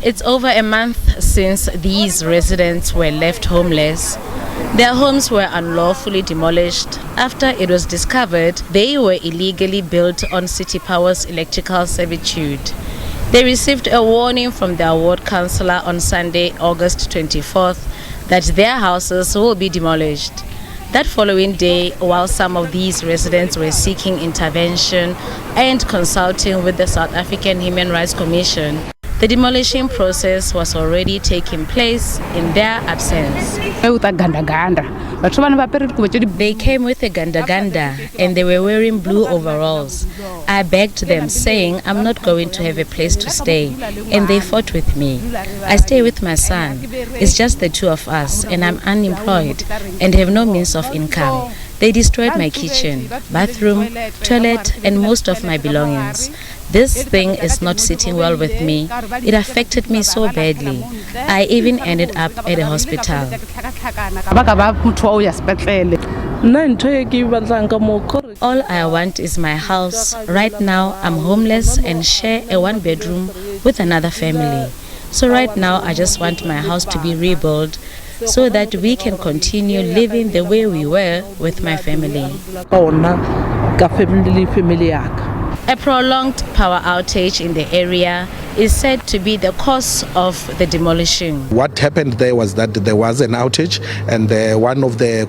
It's over a month since these residents were left homeless. Their homes were unlawfully demolished after it was discovered they were illegally built on City Power's electrical servitude. They received a warning from their ward councillor on Sunday, August 24th, that their houses will be demolished. That following day, while some of these residents were seeking intervention and consulting with the South African Human Rights Commission, the demolishing process was already taking place in their absence. They came with a ganda and they were wearing blue overalls. I begged them, saying I'm not going to have a place to stay, and they fought with me. I stay with my son. It's just the two of us, and I'm unemployed and have no means of income. They destroyed my kitchen, bathroom, toilet, and most of my belongings. This thing is not sitting well with me. It affected me so badly. I even ended up at a hospital. All I want is my house. Right now, I'm homeless and share a one-bedroom with another family. So right now, I just want my house to be rebuilt so that we can continue living the way we were with my family. A prolonged power outage in the area is said to be the cause of the demolishing. What happened there was that there was an outage, and one of the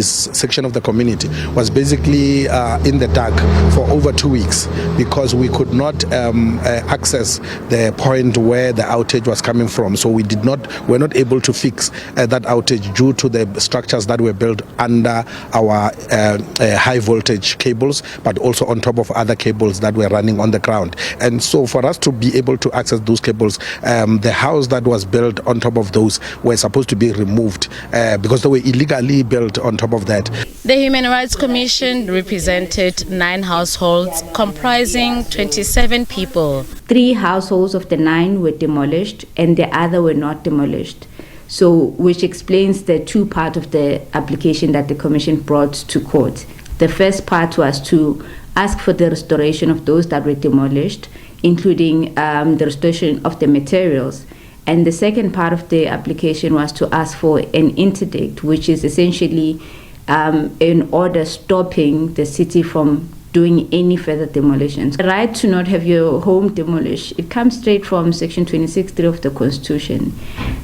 section of the community was basically in the dark for over 2 weeks because we could not access the point where the outage was coming from. So we were not able to fix that outage due to the structures that were built under our high voltage cables, but also on top of other cables that were running on the ground. And so for us to be able to access those cables, the house that was built on top of those were supposed to be removed because they were illegally built on top of that. The Human Rights Commission represented 9 households comprising 27 people. 3 households of the 9 were demolished and the other were not demolished. So, which explains the 2 parts of the application that the Commission brought to court. The first part was to ask for the restoration of those that were demolished, including the restoration of the materials. And the second part of the application was to ask for an interdict, which is essentially an order stopping the city from doing any further demolitions. The right to not have your home demolished, it comes straight from Section 26(3) of the Constitution.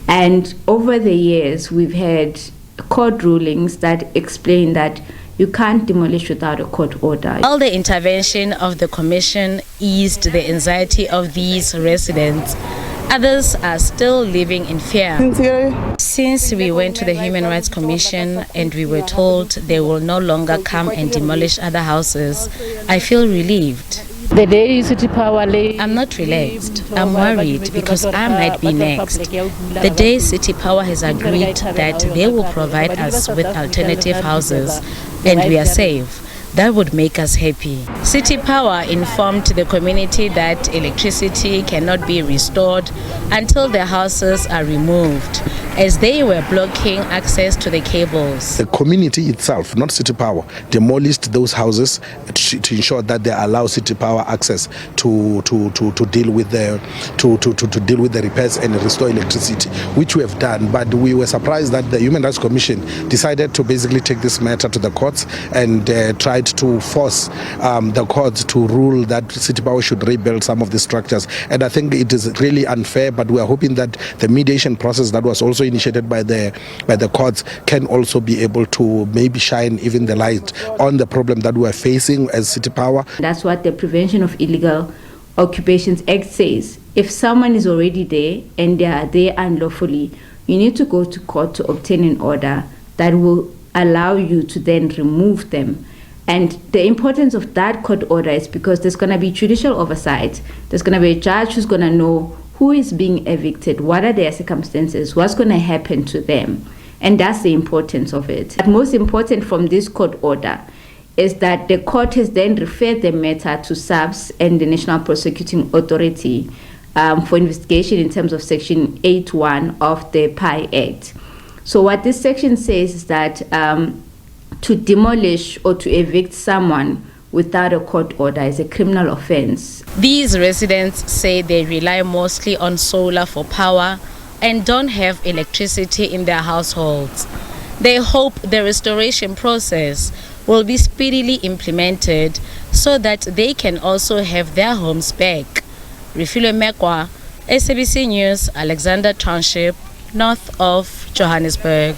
And over the years, we've had court rulings that explain that you can't demolish without a court order. All the intervention of the Commission eased the anxiety of these residents. Others are still living in fear. Since we went to the Human Rights Commission and we were told they will no longer come and demolish other houses, I feel relieved. The day City Power lay, I'm not relaxed. I'm worried because I might be next. The day City Power has agreed that they will provide us with alternative houses and we are safe, that would make us happy. City Power informed the community that electricity cannot be restored until the houses are removed, as they were blocking access to the cables. The community itself, not City Power, demolished those houses to ensure that they allow City Power access to deal with the repairs and restore electricity, which we have done. But we were surprised that the Human Rights Commission decided to basically take this matter to the courts and tried to force the courts to rule that City Power should rebuild some of the structures. And I think it is really unfair, but we are hoping that the mediation process that was also initiated by the courts can also be able to maybe shine even the light on the problem that we are facing as City Power. That's what the Prevention of Illegal Occupations Act says. If someone is already there and they are there unlawfully, you need to go to court to obtain an order that will allow you to then remove them. And the importance of that court order is because there's going to be judicial oversight. There's going to be a judge who's going to know who is being evicted, what are their circumstances, what's going to happen to them. And that's the importance of it. But most important from this court order is that the court has then referred the matter to SABC and the National Prosecuting Authority for investigation in terms of Section 8(1) of the PI Act. So what this section says is that to demolish or to evict someone without a court order is a criminal offense. These residents say they rely mostly on solar for power and don't have electricity in their households. They hope the restoration process will be speedily implemented so that they can also have their homes back. Refilwe Mekoa, SABC News, Alexandra Township, north of Johannesburg.